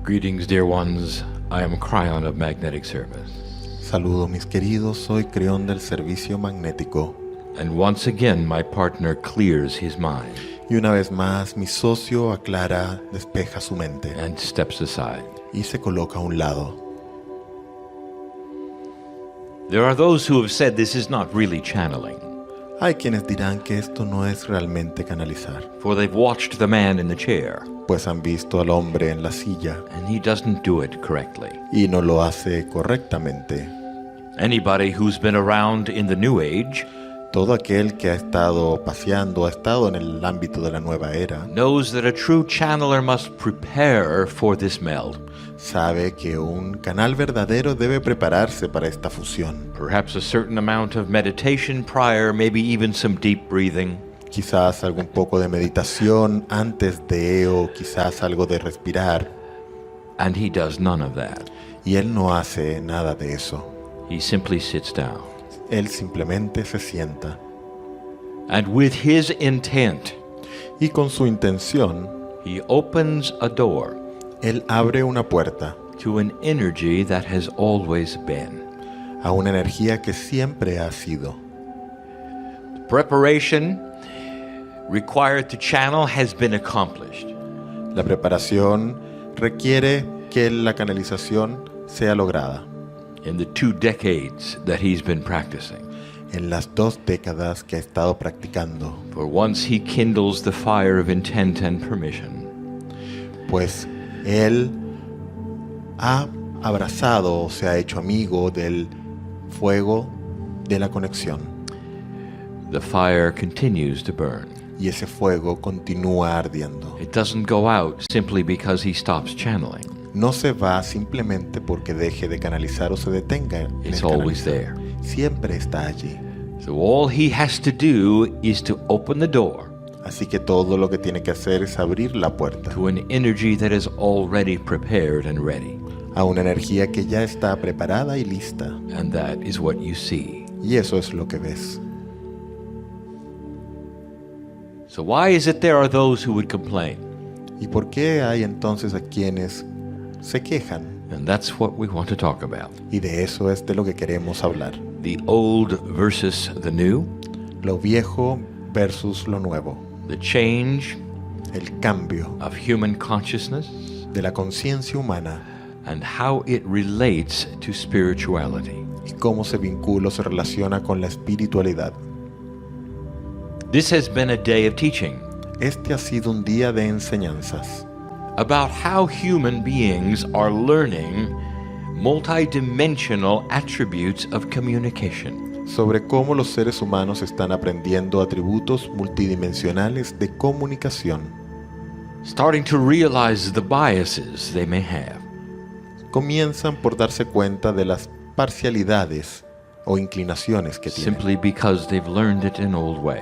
Greetings, dear ones. I am Cryon of Magnetic Service. Saludos mis queridos, soy Creón del Servicio Magnético. And once again, my partner clears his mind Y una vez más, mi socio aclara, despeja su mente and steps aside. y se coloca a un lado. There are those who have said this is not really channeling, Hay quienes dirán que esto no es realmente canalizar, for they've watched the man in the chair, pues han visto al hombre en la silla and he doesn't do it correctly. y no lo hace correctamente. Anybody who's been around in the New Age Todo aquel que ha estado paseando, ha estado en el ámbito de la nueva era, knows that a true channeler must prepare for this meld. sabe que un canal verdadero debe prepararse para esta fusión. Perhaps a certain amount of meditation prior, maybe even some deep breathing. Quizás algún poco de meditación antes de, o quizás algo de respirar. And he does none of that. Y él no hace nada de eso. He simply sits down. Él simplemente se sienta. And with his intent, Y con su intención, he opens a door él abre una puerta to an energy that has always been. a una energía que siempre ha sido. Preparation required to channel has been accomplished. La preparación requiere que la canalización sea lograda. In the 2 decades that he's been practicing. En las 2 décadas que ha estado practicando, For once he kindles the fire of intent and permission, pues él ha abrazado o se ha hecho amigo del fuego de la conexión. the fire continues to burn. Y ese fuego continúa ardiendo. It doesn't go out simply because he stops channeling. No se va simplemente porque deje de canalizar o se detenga en It's el always canalizar. there. Siempre está allí. So all he has to do is to open the door Así que todo lo que tiene que hacer es abrir la puerta to an energy that is already prepared and ready. a una energía que ya está preparada y lista. And that is what you see. Y eso es lo que ves. So why is it there are those who would complain? ¿Y por qué hay entonces a quienes se quejan? And that's what we want to talk about. Y de eso es de lo que queremos hablar. The old versus the new, Lo viejo versus lo nuevo. the change El cambio of human consciousness, de la conciencia humana and how it relates to spirituality. y cómo se vincula o se relaciona con la espiritualidad. This has been a day of teaching Este ha sido un día de enseñanzas about how human beings are learning multidimensional attributes of communication. sobre cómo los seres humanos están aprendiendo atributos multidimensionales de comunicación, Starting to realize the biases they may have. comienzan por darse cuenta de las parcialidades o inclinaciones que tienen, Simply because they've learned it an old way.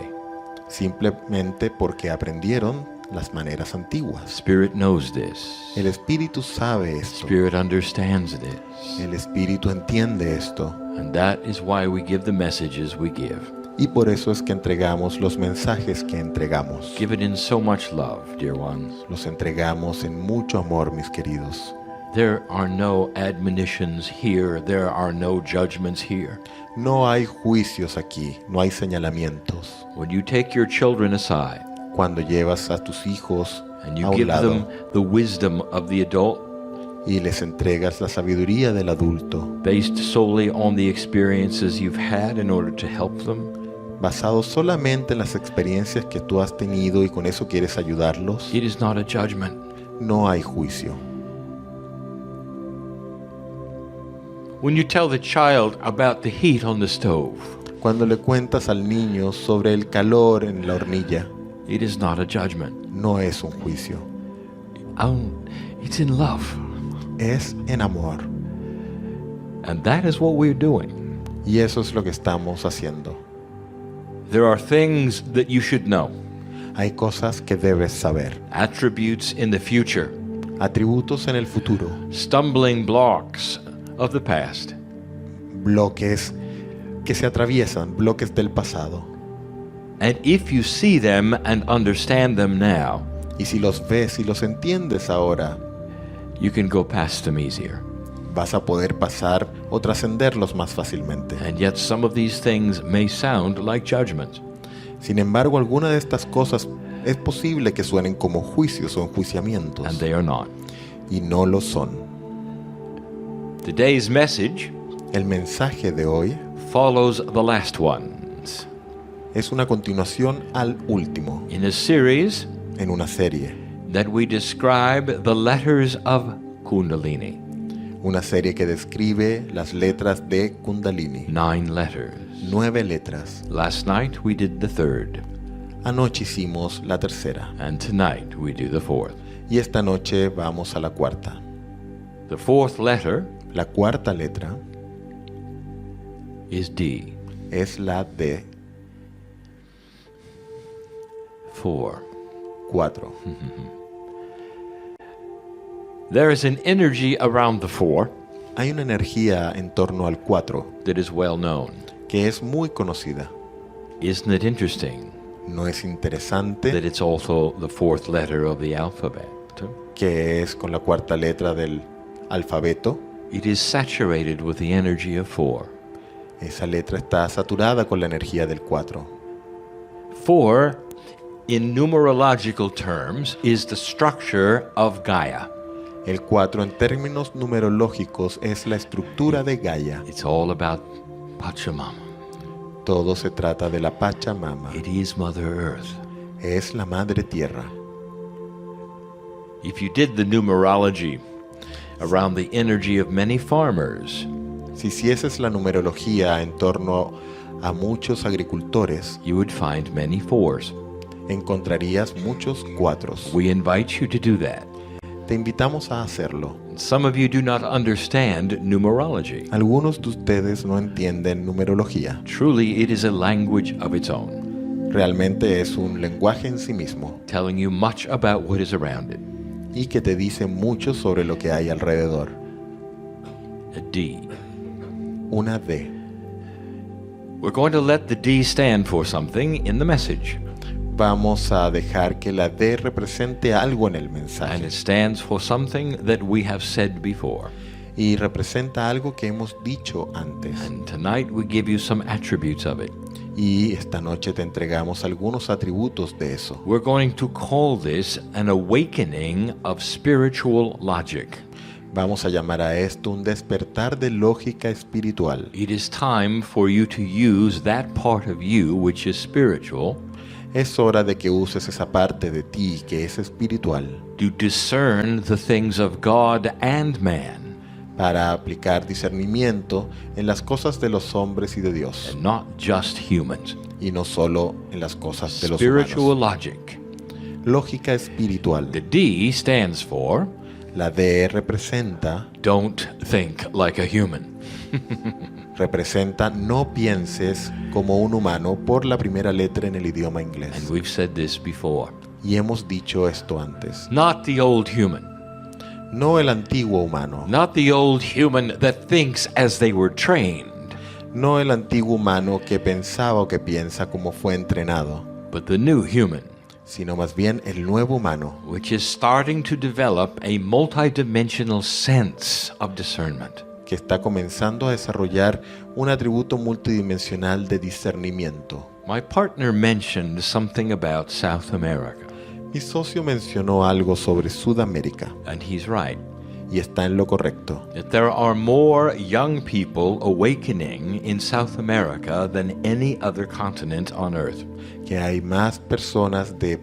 simplemente porque aprendieron las maneras antiguas. Spirit knows this. El espíritu sabe esto, Spirit understands this. el espíritu entiende esto, And that is why we give the messages we give. y por eso es que entregamos los mensajes que entregamos. Give it in so much love, dear ones. Los entregamos en mucho amor, mis queridos. There are no admonitions here. There are no judgments here. No hay juicios aquí, no hay señalamientos. When you take your children aside Cuando llevas a tus hijos and a you un give them lado the wisdom of the adult y les entregas la sabiduría del adulto, based solely on the experiences you've had in order to help them, basado solamente en las experiencias que tú has tenido y con eso quieres ayudarlos, it is not a judgment. no hay juicio. When you tell the child about the heat on the stove, Cuando le cuentas al niño sobre el calor en la hornilla, it is not a judgment. no es un juicio, It's in love. es en amor. And that is what we're doing. Y eso es lo que estamos haciendo. There are things that you should know, Hay cosas que debes saber, attributes in the future, atributos en el futuro, stumbling blocks of the past. bloques que se atraviesan, bloques del pasado. And if you see them and understand them now, Y si los ves y los entiendes ahora, you can go past them easier. Vas a poder pasar o trascenderlos más fácilmente. And yet some of these things may sound like judgment. Sin embargo, alguna de estas cosas es posible que suenen como juicios o enjuiciamientos, And they are not. y no lo son. Today's message El mensaje de hoy follows the last ones es una continuación al último, in a series en una serie. that we describe the letters of Kundalini. Una serie que describe las letras de Kundalini. 9 letters. 9 letras. Last night we did the third, Anoche hicimos la tercera. and tonight we do the fourth. Y esta noche vamos a la cuarta. The fourth letter La cuarta letra is D. es la D. 4. 4. There is an energy around the 4 Hay una energía en torno al 4 that is well known. que es muy conocida. Isn't it interesting ¿No es that interesante it's also the fourth letter of the alphabet? que es con la cuarta letra del alfabeto? It is saturated with the energy of 4. Esa letra está saturada con la energía del 4. 4, in numerological terms, is the structure of Gaia. El 4 en términos numerológicos es la estructura de Gaia. It's all about Pachamama. Todo se trata de la Pachamama. It is Mother Earth. Es la Madre Tierra. If you did the numerology around the energy of many farmers, Si hicieses la numerología en torno a muchos agricultores, you would find many 4s. encontrarías muchos 4s. We invite you to do that. Te invitamos a hacerlo. Some of you do not understand numerology. Algunos de ustedes no entienden numerología. Truly, it is a language of its own, Realmente es un lenguaje en sí mismo telling you much about what is around it. y que te dice mucho sobre lo que hay alrededor. A D. Una D. We're going to let the D stand for something in the message, Vamos a dejar que la D represente algo en el and mensaje it stands for something that we have said before. y representa algo que hemos dicho antes. And tonight we give you some attributes of it. Y esta noche te entregamos algunos atributos de eso. We're going to call this an awakening of spiritual logic. Vamos a llamar a esto un despertar de lógica espiritual. It is time for you to use that part of you which is spiritual Es hora de que uses esa parte de ti que es espiritual to discern the things of God and man, para aplicar discernimiento en las cosas de los hombres y de Dios, and not just humans. y no solo en las cosas de los Spiritual humanos. logic. Lógica espiritual. The D stands for La D representa don't think like a human. no pienses como un humano por la primera letra en el idioma And inglés. we've said this before. Y hemos dicho esto antes. Not the old human. No el antiguo humano, Not the old human that thinks as they were trained, no el antiguo humano que pensaba o que piensa como fue entrenado, but the new human, sino más bien el nuevo humano, which is starting to develop a multidimensional sense of discernment. que está comenzando a desarrollar un atributo multidimensional de discernimiento. My partner mentioned something about South America, Mi socio mencionó algo sobre Sudamérica, and he's right. y está en lo correcto. That there are more young people awakening in South America than any other continent on earth. Que hay más personas de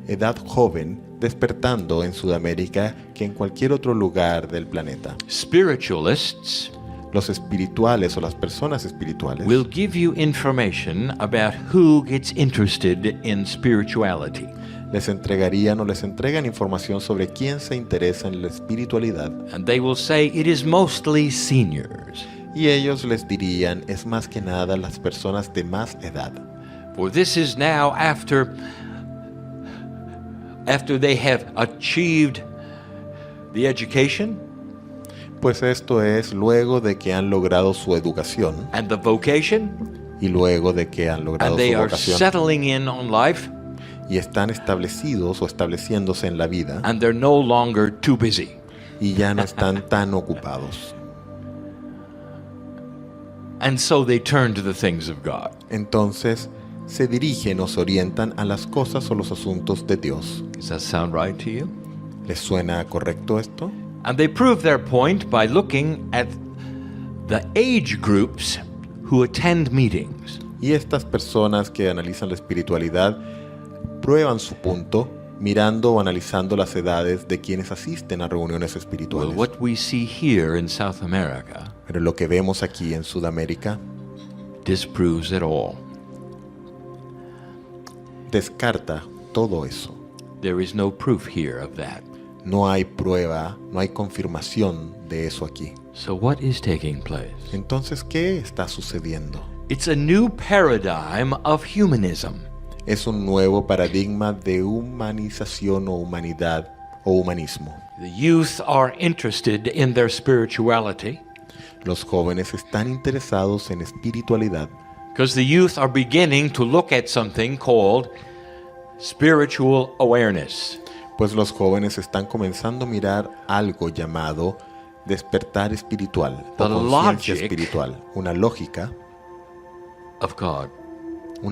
edad joven despertando en Sudamérica que en cualquier otro lugar del planeta. Spiritualists Los espirituales o las personas espirituales will give you information about who gets interested in spirituality. les entregarían o les entregan información sobre quién se interesa en la espiritualidad, And they will say it is mostly seniors. y ellos les dirían es más que nada las personas de más edad, For this is now after they have achieved the education pues esto es luego de que han logrado su educación and the vocation, y luego de que han logrado and they su are vocación settling in on life, y están establecidos o estableciéndose en la vida and they're no longer too busy. y ya no están tan ocupados. And so they turn to the things of God. Entonces se dirigen o se orientan a las cosas o los asuntos de Dios. Does that sound right to you? ¿Les suena correcto esto? And they prove their point by looking at the age groups who attend meetings. Y estas personas que analizan la espiritualidad prueban su punto mirando o analizando las edades de quienes asisten a reuniones Well, espirituales. what we see here in South America Pero lo que vemos aquí en Sudamérica disproves it all. descarta todo eso. There is no proof here of that. No hay prueba, no hay confirmación de eso aquí. So what is taking place? Entonces, ¿qué está sucediendo? It's a new paradigm of humanism. Es un nuevo paradigma de humanización o humanidad o humanismo. The youth are interested in their spirituality Los jóvenes están interesados en espiritualidad because the youth are beginning to look at something called spiritual awareness. pues los jóvenes están comenzando a mirar algo llamado despertar espiritual o The conciencia logic espiritual, una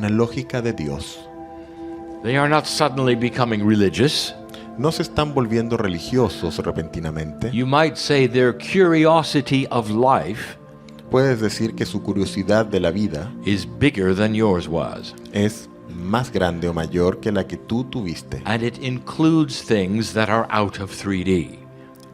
lógica de Dios. They are not suddenly becoming religious. No se están volviendo religiosos repentinamente. You might say their curiosity of life Puedes decir que su curiosidad de la vida is bigger than yours was. es más grande o mayor que la que tú tuviste And it includes things that are out of 3D.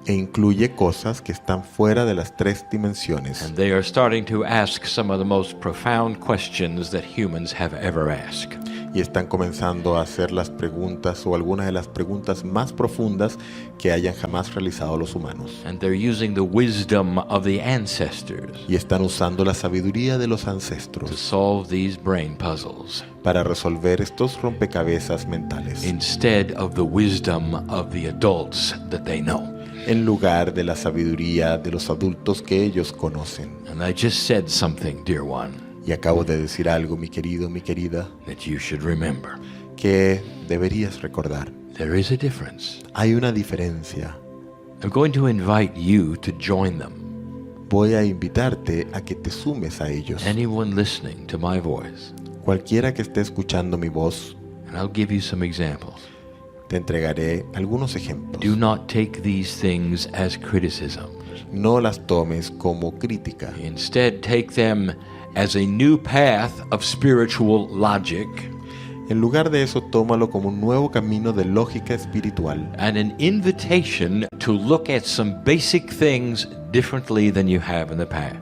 e incluye cosas que están fuera de las 3 dimensiones. And they are starting to ask some of the most profound questions that humans have ever asked. Y están comenzando a hacer las preguntas o algunas de las preguntas más profundas que hayan jamás realizado los humanos. And they're using the wisdom of the ancestors Y están usando la sabiduría de los to ancestros solve these brain puzzles para resolver estos rompecabezas mentales, instead of the wisdom of the adults that they know. en lugar de la sabiduría de los adultos que ellos conocen. And I just said something, dear one, Y acabo de decir algo, mi querido, mi querida, that you should remember. que deberías recordar. There is a difference. Hay una diferencia. I'm going to invite you to join them. Voy a invitarte a que te sumes a ellos. Anyone listening to my voice. Cualquiera que esté escuchando mi voz, And I'll give you some examples. te entregaré algunos ejemplos. Do not take these things as criticism. No las tomes como crítica. Instead, take them as a new path of spiritual logic En lugar de eso, tómalo como un nuevo camino de lógica espiritual and an invitation to look at some basic things differently than you have in the past.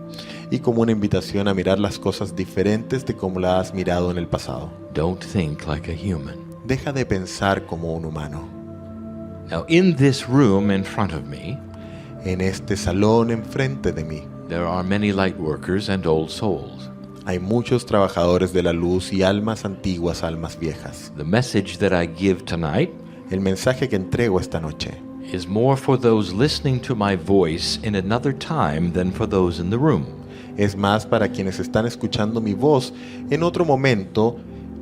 y como una invitación a mirar las cosas diferentes de como las has mirado en el pasado. Don't think like a human. Deja de pensar como un humano. Now, in this room in front of me, En este salón enfrente de mí there are many light workers and old souls. hay muchos trabajadores de la luz y almas antiguas, almas viejas. The message that I give tonight El mensaje que entrego esta noche is more for those listening to my voice in another time than for those in the room. es más para quienes están escuchando mi voz en otro momento,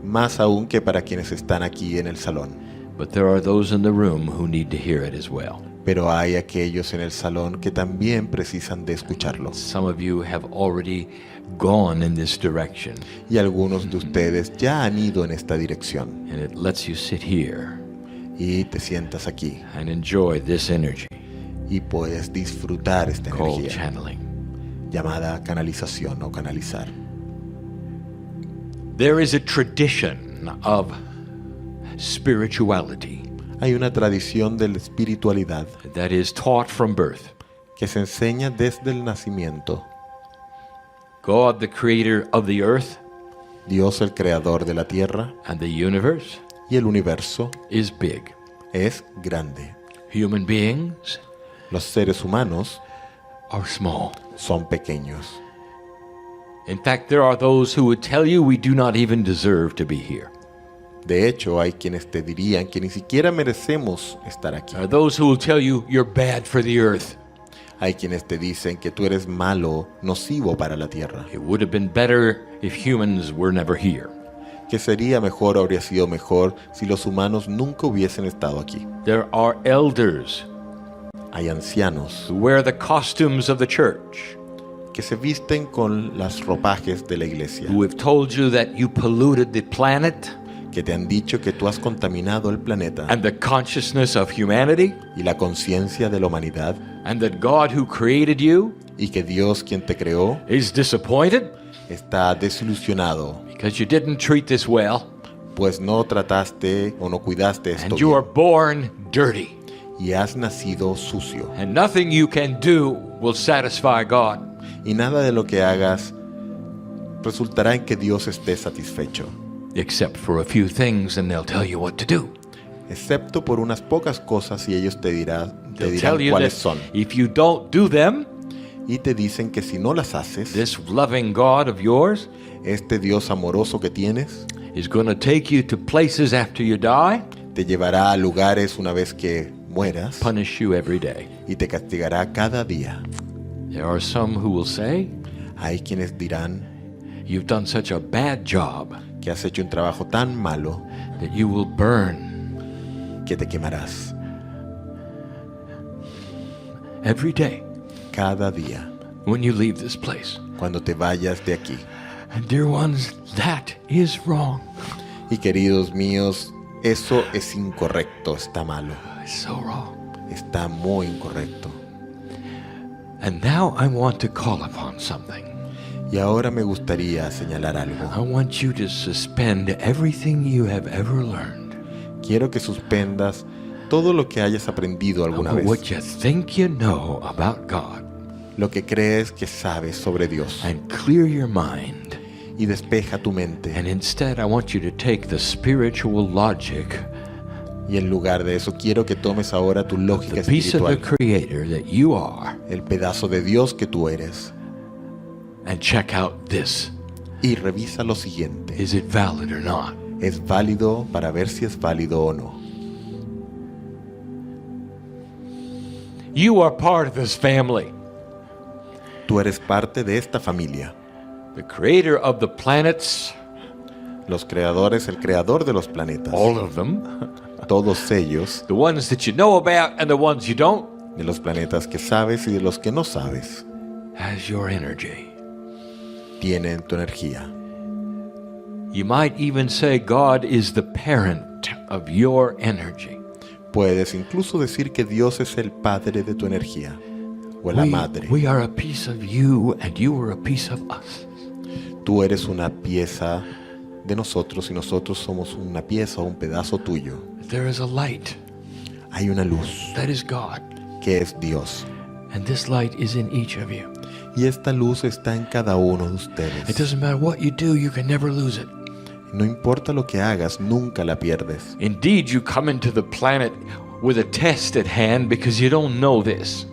más aún que para quienes están aquí en el salón. But there are those in the room who need to hear it as well. Pero hay aquellos en el salón que también precisan de escucharlo. Some of you have already gone in this direction, Y algunos de ustedes ya han ido en esta dirección. and it lets you sit here Y te sientas aquí and enjoy this energy y puedes disfrutar esta called energía channeling. llamada canalización o canalizar. There is a tradition of spirituality Hay una tradición de la espiritualidad that is taught from birth. que se enseña desde el nacimiento. God, the creator of the earth Dios, el creador de la tierra and the universe, y el universo, is big. es grande. Human beings Los seres humanos are small. son pequeños. In fact, there are those who would tell you we do not even deserve to be here. De hecho, hay quienes te dirían que ni siquiera merecemos estar aquí. There are those who will tell you you're bad for the earth. Hay quienes te dicen que tú eres malo, nocivo para la tierra. It would have been better if humans were never here. Que sería mejor, habría sido mejor si los humanos nunca hubiesen estado aquí. There are elders Hay ancianos who wear the costumes of the church, que se visten con las ropajes de la iglesia, who have told you that you polluted the planet que te han dicho que tú has contaminado el planeta and the consciousness of humanity, y la conciencia de la humanidad, and that God who created you y que Dios, quien te creó, is disappointed está desilusionado, because you didn't treat this well, pues no trataste o no cuidaste esto and you are bien, born dirty, y has nacido sucio, and nothing you can do will satisfy God. y nada de lo que hagas resultará en que Dios esté satisfecho, Except for a few things, and they'll tell you what to do. excepto por unas pocas cosas, y ellos te They'll dirán tell you cuáles that son, if you don't do them, y te dicen que si no las haces, this loving God of yours este Dios amoroso que tienes is going to take you to places after you die, te llevará a lugares una vez que mueras punish you every day. y te castigará cada día. There are some who will say, Hay quienes dirán you've done such a bad job que has hecho un trabajo tan malo that you will burn que te quemarás every day cada día when you leave this place. cuando te vayas de aquí. And dear ones, that is wrong. Y queridos míos, eso es incorrecto, está malo, It's so wrong. está muy incorrecto. And now I want to call upon something. Y ahora me gustaría señalar algo. I want you to suspend everything you have ever learned Quiero que suspendas todo lo que hayas aprendido alguna about what vez, you think you know about God, lo que crees que sabes sobre Dios, and clear your mind. y despeja tu mente. And instead, I want you to take the spiritual logic, Y en lugar de eso, quiero que tomes ahora tu lógica the piece of the espiritual, Creator that you are, el pedazo de Dios que tú eres, and check out this. y revisa lo siguiente. Is it valid or not? ¿Es válido? Para ver si es válido o no. You are part of this family. Tú eres parte de esta familia. The creator of the planets, Los creadores, el creador de los planetas, all of them, todos ellos, the ones that you know about and the ones you don't, de los planetas que sabes y de los que no sabes, has your energy. tienen tu energía. You might even say God is the parent of your energy. Puedes incluso decir que Dios es el padre de tu energía, o la madre. We are a piece of you and you are a piece of us. Tú eres una pieza de nosotros y nosotros somos una pieza o un pedazo tuyo. There is a light Hay una luz that is God, que es Dios, and this light is in each of you. y esta luz está en cada uno de It ustedes. doesn't matter what you do, you can never lose it. No importa lo que hagas, nunca la pierdes. Indeed, you come into the planet with a test at hand because you don't know this.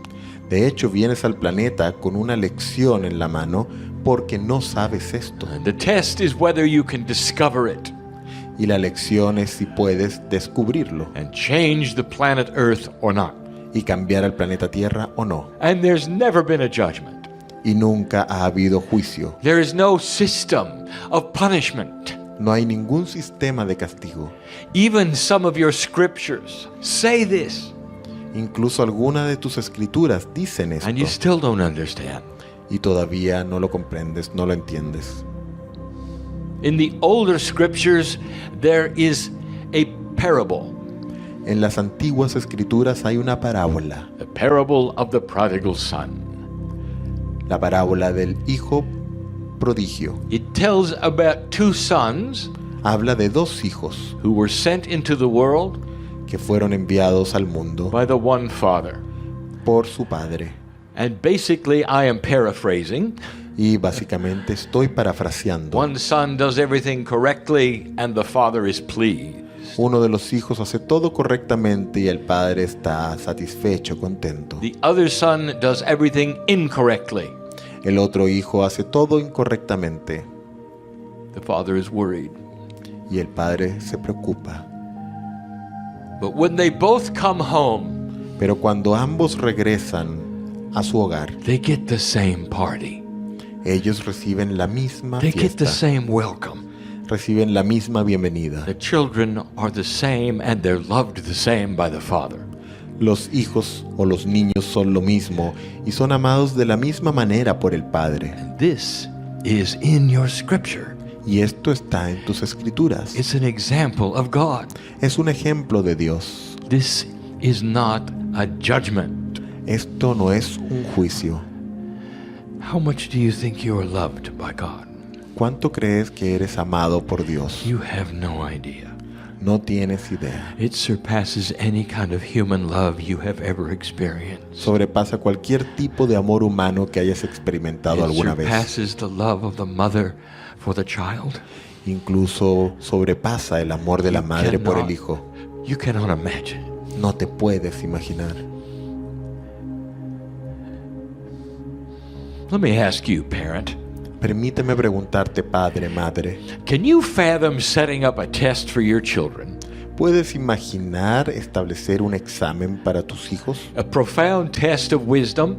De hecho, vienes al planeta con una lección en la mano porque no sabes esto. And the test is whether you can discover it Y la lección es si puedes descubrirlo and change the planet Earth or not. y cambiar al planeta Tierra o no. And there's never been a judgment. Y nunca ha habido juicio. There is no system of punishment. No hay ningún sistema de castigo. Even some of your scriptures say this, Incluso algunas de tus escrituras dicen and you esto still don't understand. y todavía no lo comprendes, no lo entiendes. In the older scriptures, there is a parable, En las antiguas escrituras hay una parábola, the parable of the prodigal son. la parábola del hijo prodigio. It tells about two sons Habla de dos hijos who were sent into the world que fueron enviados al mundo by the one father. por su padre. And basically, I am paraphrasing. Y básicamente estoy parafraseando. One son does everything correctly, and the father is pleased. Uno de los hijos hace todo correctamente y el padre está satisfecho, contento. The other son does everything incorrectly. El otro hijo hace todo incorrectamente The father is worried. y el padre se preocupa. But when they both come home, Pero cuando ambos regresan a su hogar, they get the same party. ellos reciben la misma They get the fiesta, same welcome. reciben la misma bienvenida. The children are the same and they're loved the same by the father. Los hijos o los niños son lo mismo y son amados de la misma manera por el Padre. This is in your scripture. Y esto está en tus escrituras. It's an example of God. Es un ejemplo de Dios. This is not a judgment. Esto no es un juicio. How much do you think you are loved by God? ¿Cuánto crees que eres amado por Dios? You have no idea. No tienes idea. It surpasses any kind of human love you have ever experienced. Sobrepasa cualquier tipo de amor humano que hayas experimentado It alguna vez. surpasses the love of the mother for the child. Incluso sobrepasa el amor de la madre por el hijo. You cannot imagine. No te puedes imaginar. Let me ask you, parent. Permíteme preguntarte, padre, madre, Can you fathom setting up a test for your children? ¿puedes imaginar establecer un examen para tus hijos? A profound test of wisdom,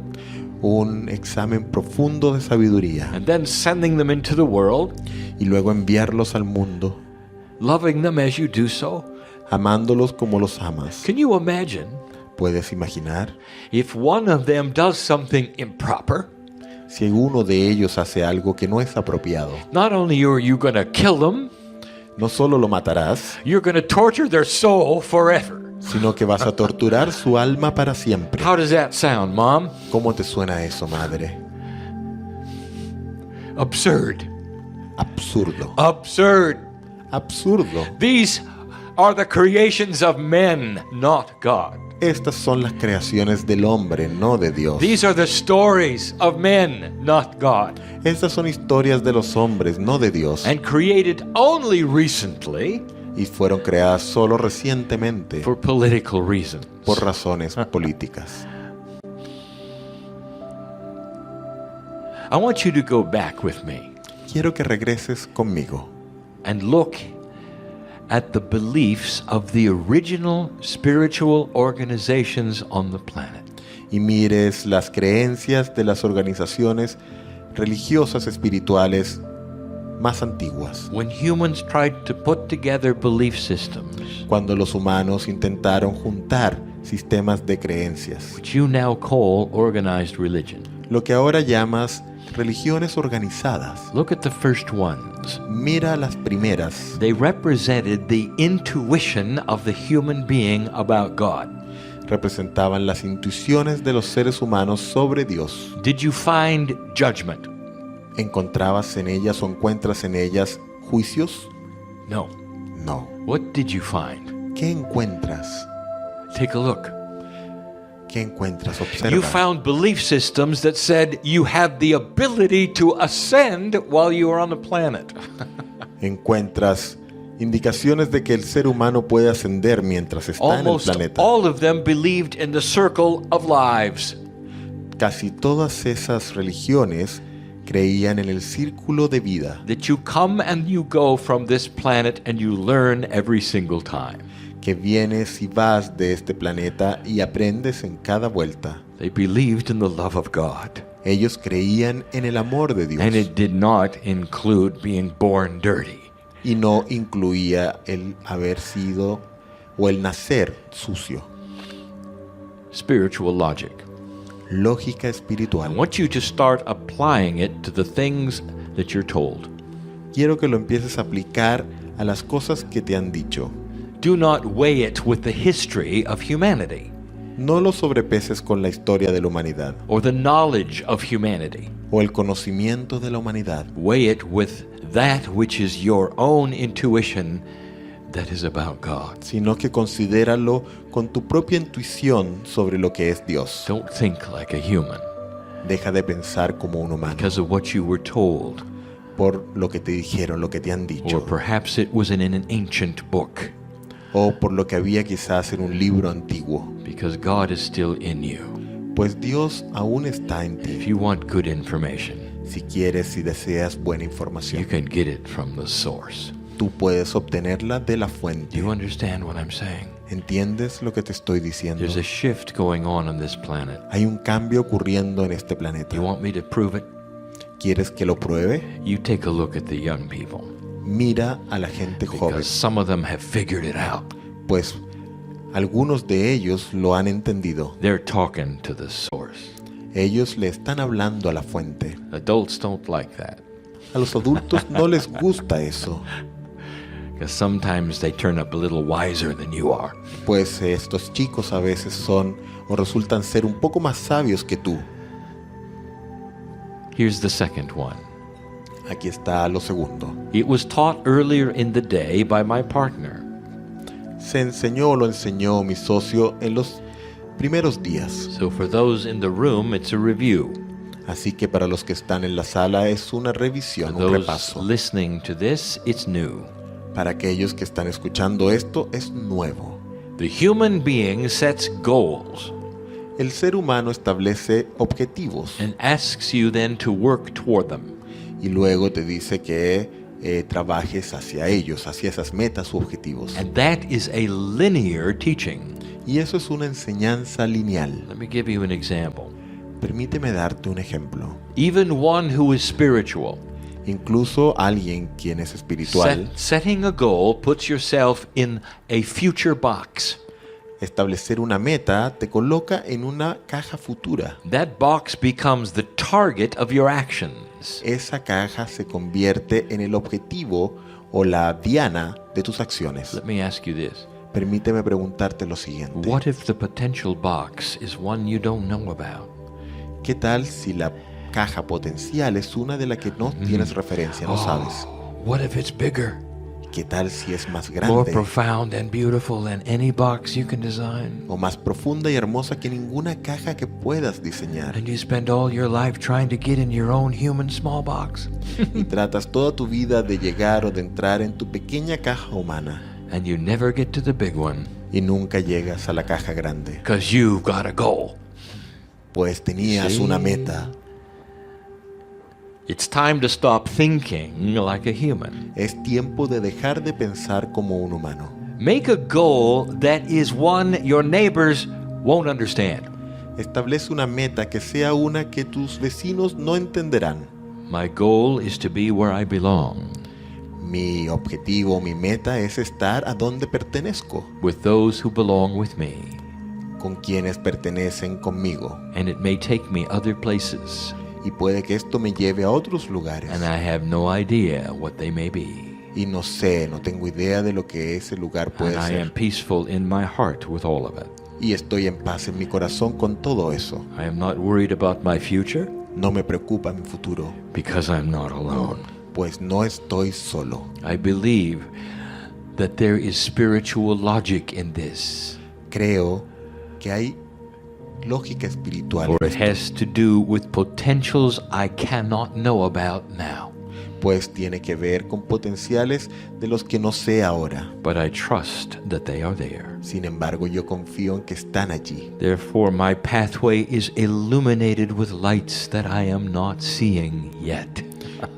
Un examen profundo de sabiduría and then sending them into the world, y luego enviarlos al mundo, loving them as you do so? amándolos como los amas. Can you imagine ¿Puedes imaginar? if one of them does something improper? Si uno de ellos hace algo que no es apropiado, Not only are you going to kill them, no solo lo matarás, you're going to torture their soul forever. sino que vas a torturar su alma para siempre. How does that sound, Mom? ¿Cómo te suena eso, madre? Absurd. Absurdo. Absurd. Absurdo. These are the creations of men, not God. Estas son las creaciones del hombre, no de Dios. These are the stories of men, not God. Estas son historias de los hombres, no de Dios. And created only recently Y fueron creadas solo recientemente for political reasons. por razones políticas. I want you to go back with me Quiero que regreses conmigo and look at the beliefs of the original spiritual organizations on the planet. y mires las creencias de las organizaciones religiosas espirituales más antiguas. When humans tried to put together belief systems, Cuando los humanos intentaron juntar sistemas de creencias, which you now call organized religion. lo que ahora llamas religiones organizadas. Look at the first ones. Mira las primeras. They represented the intuition of the human being about God. Representaban las intuiciones de los seres humanos sobre Dios. Did you find judgment? ¿Encontrabas en ellas o encuentras en ellas juicios? No. No. What did you find? ¿Qué encuentras? Take a look. ¿Qué encuentras? You Observa. found belief systems that said you have the ability to ascend while you are on the planet. Encuentras indicaciones de que el ser humano puede ascender mientras está en el Almost planeta. all of them believed in the circle of lives. Casi todas esas religiones creían en el círculo de vida, That you come and you go from this planet and you learn every single time. que vienes y vas de este planeta y aprendes en cada vuelta. They believed in the love of God. Ellos creían en el amor de Dios And it did not include being born dirty. y no incluía el haber sido o el nacer sucio. Spiritual logic. Lógica I espiritual. want you to start applying it to the things that you're told. Quiero que lo empieces a aplicar a las cosas que te han dicho. Do not weigh it with the history of humanity No lo sobrepeses con la historia de la humanidad or the knowledge of humanity. o el conocimiento de la humanidad. Weigh it with that which is your own intuition that is about God. Sino que considéralo con tu propia intuición sobre lo que es Dios. Don't think like a human Deja de pensar como un humano because of what you were told, por lo que te dijeron, lo que te han or dicho, perhaps it was in an ancient book, o por lo que había quizás en un libro antiguo. because God is still in you. Pues Dios aún está en If ti. you want good information, Si quieres y deseas buena you información, can get it from the source. tú puedes obtenerla de la Do fuente. you understand what I'm saying? ¿Entiendes lo que te estoy diciendo? There's a shift going on this planet. Hay un cambio ocurriendo en este planeta. You want me to prove it? ¿Quieres que lo pruebe? You take a look at the young people, Mira a la gente joven, because some of them have figured it out. pues Algunos de ellos lo han entendido. They're talking to the source. Ellos le están hablando a la fuente. Adults don't like that, A los adultos no les gusta eso, because sometimes they turn up a little wiser than you are. pues estos chicos a veces son o resultan ser un poco más sabios que tú. Here's the second one. Aquí está lo segundo. It was taught earlier in the day by my partner. Lo enseñó mi socio en los primeros días. So for those in the room, it's a review. Así que para los que están en la sala es una revisión, For un those repaso. listening to this, it's new. Para aquellos que están escuchando esto es nuevo. The human being sets goals El ser humano establece objetivos and asks you then to work toward them. y luego te dice que trabajes hacia ellos, hacia esas metas u objetivos. And that is a linear teaching. Y eso es una enseñanza lineal. Let me give you an example. Permíteme darte un ejemplo. Even one who is spiritual, Incluso alguien quien es espiritual, setting a goal puts yourself in a future box. establecer una meta te coloca en una caja futura. That box becomes the target of your actions. Esa caja se convierte en el objetivo o la diana de tus acciones. Let me ask you this. Permíteme preguntarte lo siguiente. What if the potential box is one you don't know about? ¿Qué tal si la caja potencial es una de la que no tienes referencia, no sabes? What if it's bigger, ¿Qué tal si es más more grande profound and beautiful than any box you can design? o más profunda y hermosa que ninguna caja que puedas diseñar? And you spend all your life trying to get in your own human small box. Y tratas toda tu vida de llegar o de entrar en tu pequeña caja humana And you never get to the big one y nunca llegas a la caja grande, because you've got a goal. pues tenías Sí. una meta. It's time to stop thinking like a human. Es tiempo de dejar de pensar como un humano. Make a goal that is one your neighbors won't understand. Establece una meta que sea una que tus vecinos no entenderán. My goal is to be where I belong, Mi objetivo, mi meta es estar a donde pertenezco, with those who belong with me. con quienes pertenecen conmigo. And it may take me other places, Y puede que esto me lleve a otros lugares. and I have no idea what they may be. Y no sé, no tengo idea de lo que ese lugar puede And I am ser. peaceful in my heart with all of it. Y estoy en paz en mi corazón con todo eso. I am not worried about my future No me preocupa mi futuro, because I'm not alone. pues no estoy solo. I believe that there is spiritual logic in this, Creo que hay lógica espiritual for en it esto, has to do with potentials I cannot know about now. pues tiene que ver con potenciales de los que no sé ahora. But I trust that they are there. Sin embargo, yo confío en que están allí. Therefore, my pathway is illuminated with lights that I am not seeing yet.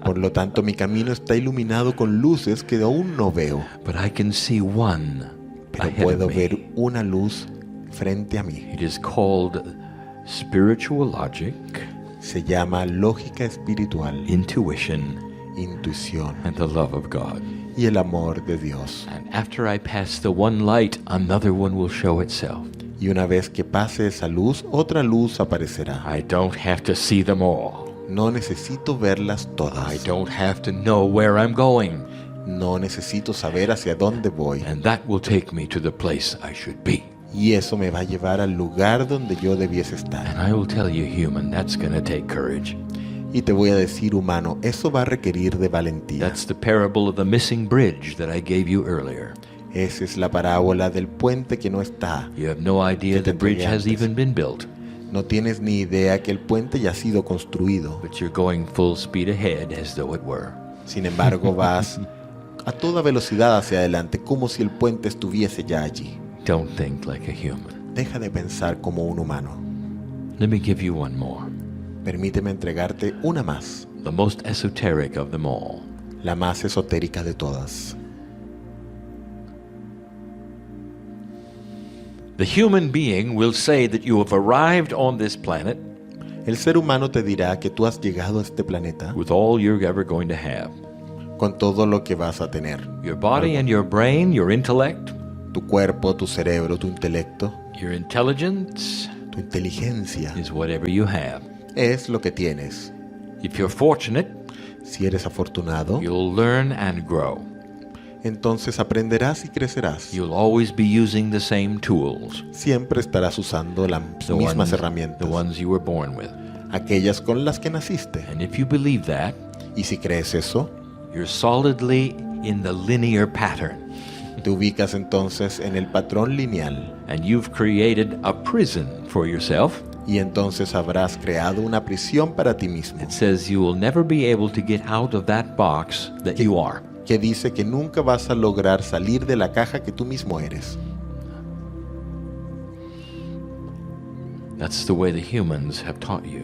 Por lo tanto, mi camino está iluminado con luces que aún no veo, But I can see one pero ahead puedo of ver me. una luz frente a mí. It is called spiritual logic, Se llama lógica espiritual, intuition, intuición and the love of God. y el amor de Dios. And after I pass the one light, another one will show itself. Y una vez que pase esa luz, otra luz aparecerá. I don't have to see them all. No necesito verlas I todas. don't have to know where I'm going. No necesito saber hacia dónde voy. And that will take me to the place I should be. Y eso me va a llevar al lugar donde yo debiese estar. And I will tell you, human, that's going to take courage. Y te voy a decir, humano, eso va a requerir de valentía. That's the parable of the missing bridge that I gave you earlier. Esa es la parábola del puente que no está. You have no idea Que te the bridge entregué has antes. even been built, No tienes ni idea que el puente ya ha sido construido. but you're going full speed ahead as though it were. Sin embargo, vas a toda velocidad hacia adelante, como si el puente estuviese ya allí. Don't think like a human. Deja de pensar como un humano. Let me give you one more, Permíteme entregarte una más, the most esoteric of them all. la más esotérica de todas. The human being will say that you have arrived on this planet El ser humano te dirá que tú has llegado a este planeta with all you're ever going to have. con todo lo que vas a tener. Your body and your brain, your intellect, Tu cuerpo, tu cerebro, tu intelecto, Your intelligence tu inteligencia is whatever you have. es lo que tienes. If you're fortunate, Si eres afortunado, you'll learn and grow. entonces aprenderás y crecerás. You'll always be using the same tools, Siempre estarás usando las mismas herramientas, the ones you were born with. aquellas con las que naciste. And if you believe that, Y si crees eso, you're solidly in the linear pattern, te ubicas entonces en el patrón lineal and you've created a prison for yourself. y entonces habrás creado una prisión para ti mismo, It says you will never be able to get out of that box that you are. que dice que nunca vas a lograr salir de la caja que tú mismo eres. That's the way the humans have taught you.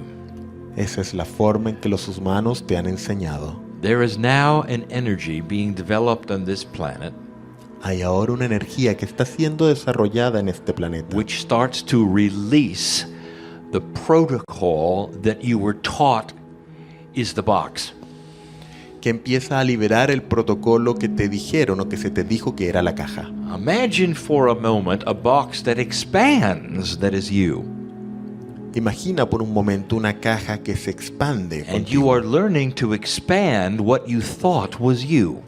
Esa es la forma en que los humanos te han enseñado. There is now an energy being developed on this planet Hay ahora una energía que está siendo desarrollada en este planeta, which starts to release the protocol that you were taught is the box. que empieza a liberar el protocolo que te dijeron o que se te dijo que era la caja. Imagine for a moment a box that expands, that is you. Imagina por un momento una caja que se expande And you contigo, are learning to expand what you thought was you.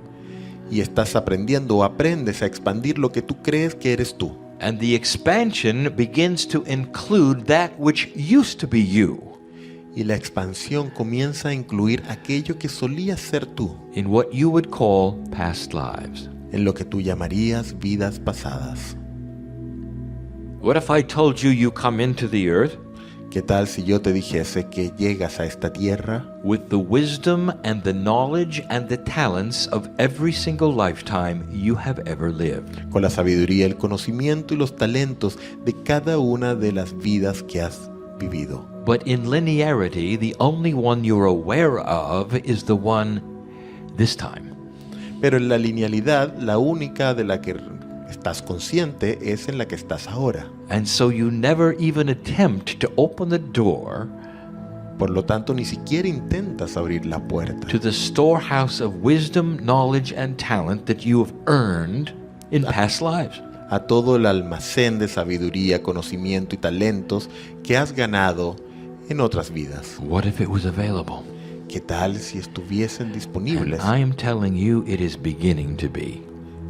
y estás aprendiendo o aprendes a expandir lo que tú crees que eres tú. And the expansion begins to include that which used to be you Y la expansión comienza a incluir aquello que solía ser tú, in what you would call past lives. en lo que tú llamarías vidas pasadas. What if I told you you come into the earth ¿Qué tal si yo te dijese que llegas a esta tierra with the wisdom and the knowledge and the talents of every single lifetime you have ever lived? con la sabiduría, el conocimiento y los talentos de cada una de las vidas que has vivido? But in linearity, the only one you're aware of is the one this time. Pero en la linealidad, la única de la que estás consciente es en la que estás ahora. And so you never even attempt to open the door Por lo tanto, ni siquiera intentas abrir la puerta to the storehouse of wisdom, knowledge, and talent that you have earned in past lives. a todo el almacén de sabiduría, conocimiento y talentos que has ganado en otras vidas. What if it was available? ¿Qué tal si estuviesen And disponibles? I am telling you, it is beginning to be.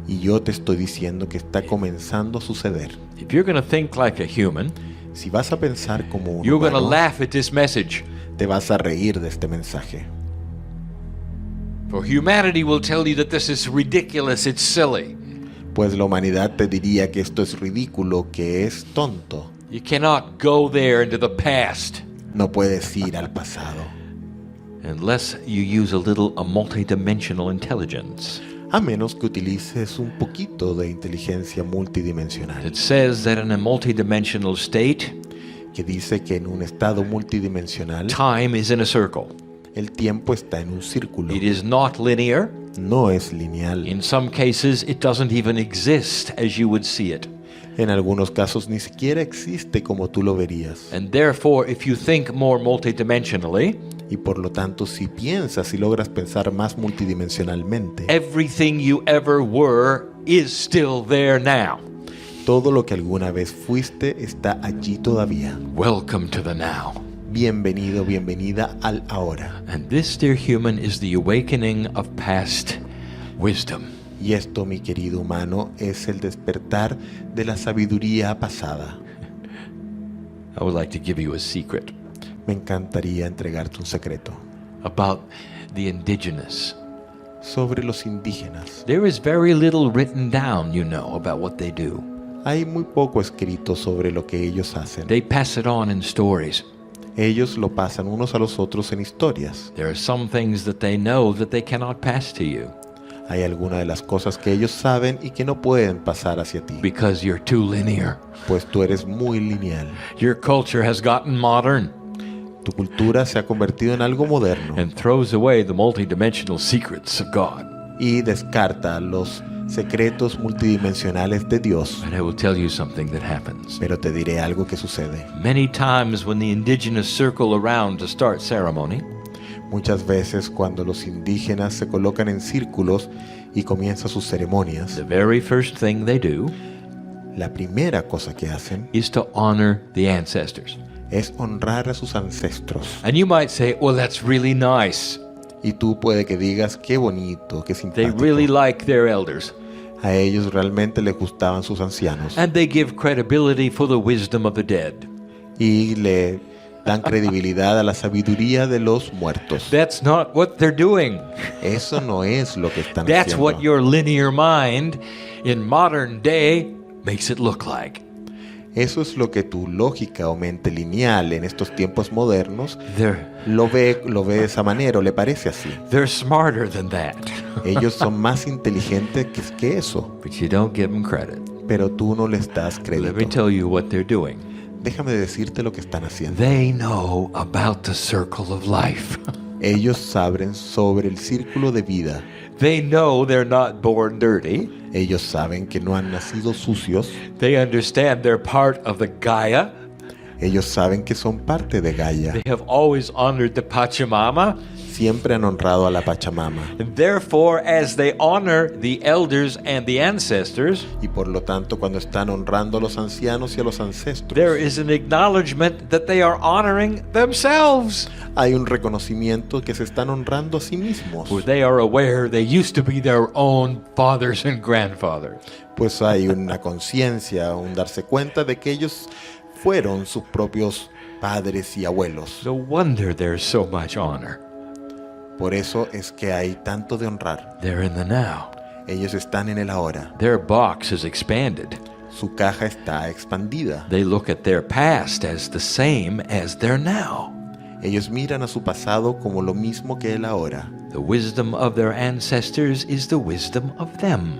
Y yo te estoy diciendo que está comenzando a suceder. If you're going to think like a human, Si vas a pensar como un you're going to humano, laugh at this message. te vas a reír de este mensaje. For humanity will tell you that this is ridiculous, it's silly. Pues la humanidad te diría que esto es ridículo, que es tonto. You cannot go there into the past No puedes ir al pasado, unless you use a multidimensional intelligence. a menos que utilices un poquito de inteligencia multidimensional, It says that in a multidimensional state, que dice que en un estado multidimensional time is in a circle. el tiempo está en un círculo, It is not linear. no es lineal. In some cases, it doesn't even exist as you would see it. En algunos casos ni siquiera existe como tú lo verías. And therefore, if you think more multidimensionally, Y por lo tanto, si piensas y logras pensar más multidimensionalmente, everything you ever were is still there now. todo lo que alguna vez fuiste está allí todavía. Welcome to the now. Bienvenido, bienvenida al ahora. And this, dear human, is the awakening of past wisdom. Y esto, mi querido humano, es el despertar de la sabiduría pasada. I would like to give you a secret Me encantaría entregarte un secreto about the indigenous. sobre los indígenas. There is very little written down, you know, about what they do. Hay muy poco escrito sobre lo que ellos hacen. They pass it on in stories. Ellos lo pasan unos a los otros en historias. There are some things that they know that they cannot pass to you Hay algunas de las cosas que ellos saben y que no pueden pasar hacia ti, because you're too linear. pues tú eres muy lineal. Your culture has gotten modern Tu cultura se ha convertido en algo moderno and throws away the multidimensional secrets of God. y descarta los secretos multidimensionales de Dios. But I will tell you something that happens. Pero te diré algo que sucede. Many times when the indigenous circle around to start ceremony, Muchas veces cuando los indígenas se colocan en círculos y comienzan sus ceremonias, the very first thing they do la primera cosa que hacen is to honor the ancestors. es honrar a sus ancestros. And you might say, well, that's really nice. Y tú puede que digas, qué bonito, qué They simpático. really like their elders. A ellos realmente les gustaban sus ancianos And they give credibility for the wisdom of the dead. y le dan credibilidad a la sabiduría de los muertos. That's not what they're doing. Eso no es lo que están That's haciendo. what your linear mind in modern day makes it look like. Eso es lo que tu lógica o mente lineal en estos tiempos modernos They're lo ve de esa manera o le parece así. smarter than that. Ellos son más inteligentes que eso, But you don't give them credit. pero tú no les das Let me crédito. tell you what they're doing. Déjame decirte lo que están haciendo. They know about the circle of life. Ellos saben sobre el círculo de vida. They know they're not born dirty. Ellos saben que no han nacido sucios. They understand they're part of the Gaia. Ellos saben que son parte de Gaia. They have always honored the Pachamama. Siempre han honrado a la Pachamama. And therefore, as they honor the elders and the ancestors, Y por lo tanto, cuando están honrando a los ancianos y a los there ancestros, is an acknowledgement that they are honoring themselves. hay un reconocimiento que se están honrando a sí mismos. For they are aware they used to be their own fathers and grandfathers. Pues hay una conciencia, un darse cuenta de que ellos fueron sus propios padres y abuelos. No wonder there's so much honor. Por eso es que hay tanto de honrar. They're in the now. Ellos están en el ahora. Their box is expanded. Su caja está expandida. They look at their past as the same as their now. Ellos miran a su pasado como lo mismo que el ahora. The wisdom of their ancestors is the wisdom of them.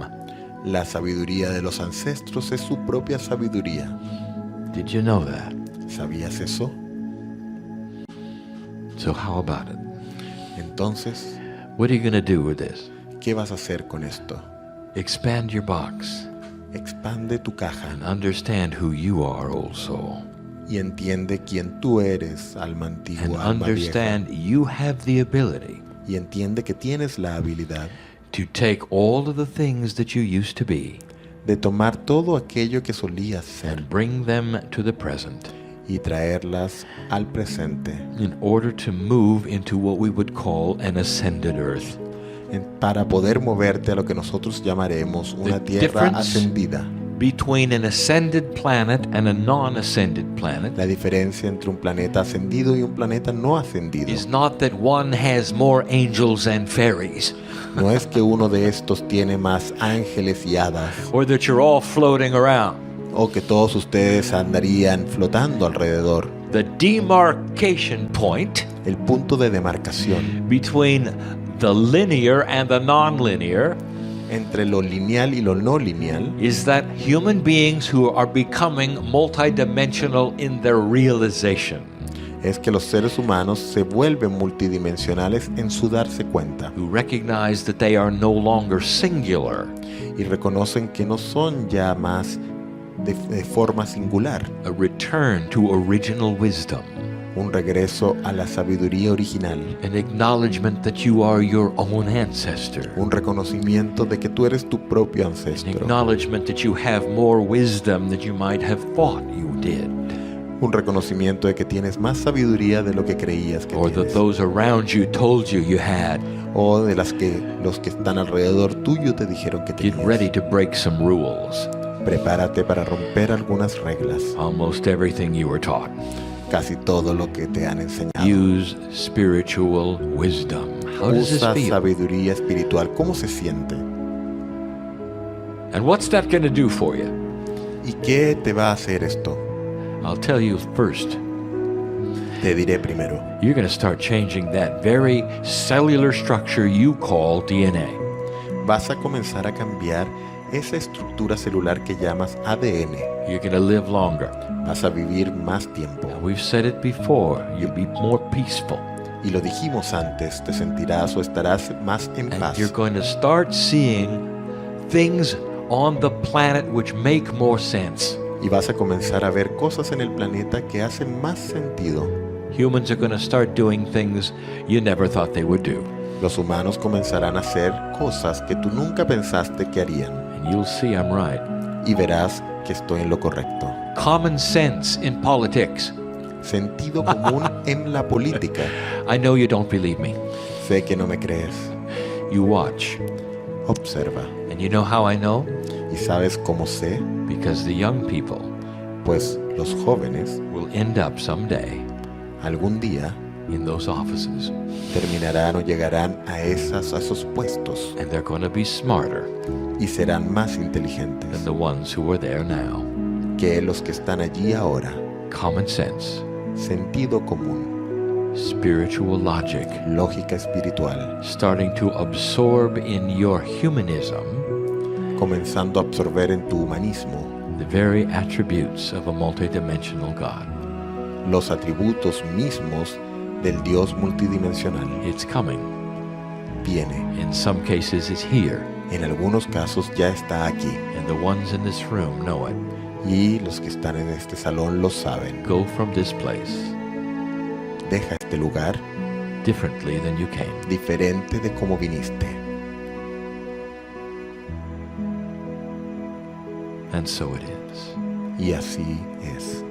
La sabiduría de los ancestros es su propia sabiduría. Did you know that? ¿Sabías eso? So how about it? Entonces, What are you going to do with this? ¿qué vas a hacer con esto? Expand your box Expande tu caja and understand who you are, old soul. y entiende quién tú eres, alma And antigua, alma vieja. understand you have the ability Y entiende que tienes la habilidad to take all of the things that you used to be de tomar todo aquello que solías ser and bring them to the present y traerlas al presente in order to move into what we would call an ascended earth. para poder moverte a lo que nosotros llamaremos una The tierra difference- ascendida. Between an ascended planet and a non-ascended planet La diferencia entre un planeta ascendido y un planeta no ascendido is not that one has more angels and fairies, no es que uno de estos tiene más ángeles y hadas or that you're all floating around. o que todos ustedes andarían flotando alrededor. The demarcation point El punto de demarcación between the linear and the non-linear entre lo lineal y lo no lineal is that human beings who are becoming multidimensional in their realization, es que los seres humanos se vuelven multidimensionales en su darse cuenta who recognize that they are no longer singular, y reconocen que no son ya más de forma singular, a return to original wisdom, un regreso a la sabiduría original, an acknowledgement that you are your own ancestor, un reconocimiento de que tú eres tu propio an ancestro, acknowledgement that you have more wisdom than you might have thought you did, un reconocimiento de que tienes más sabiduría de lo que creías que or that tienes, those around you told you you had. o de las que los que están alrededor tuyo te dijeron que Get ready tenías. to break some rules. Prepárate para romper algunas reglas, Almost everything you were taught. casi todo lo que te han enseñado. Use spiritual wisdom. How does this Usa feel? sabiduría espiritual. ¿Cómo se siente? And what's that going to do for you? ¿Y qué te va a hacer esto? I'll tell you first. Te diré primero. You're going to start changing that very cellular structure you call DNA. Vas a comenzar a cambiar esa estructura celular que llamas ADN. You're going to live longer. Vas a vivir más tiempo. Now, we've said it before. You'll be more peaceful. Y lo dijimos antes, te sentirás o estarás más en And paz. you're going to start seeing things on the planet which make more sense. Y vas a comenzar a ver cosas en el planeta que hacen más sentido. Humans are going to start doing things you never thought they would do. Los humanos comenzarán a hacer cosas que tú nunca pensaste que harían. And you'll see I'm right. y verás que estoy en lo correcto. Common sense in politics. Sentido común en la política. I know you don't believe me. Sé que no me crees. You watch. Observa. And you know how I know? ¿Y sabes cómo sé? Because the young people Pues los jóvenes will end up someday algún día in those offices. terminarán o llegarán a esos puestos And they're going to be smarter y serán más inteligentes than the ones who are there now. que los que están allí ahora. Common sense, Sentido común, spiritual logic, lógica espiritual, starting to absorb in your humanism comenzando a absorber en tu humanismo the very attributes of a multidimensional God. los atributos mismos del Dios multidimensional. It's coming. Viene. In some cases, it's here. En algunos casos ya está aquí And the ones in this room know it. y los que están en este salón lo saben. Go from this place Deja este lugar differently than you came. diferente de como viniste. And so it is. Y así es.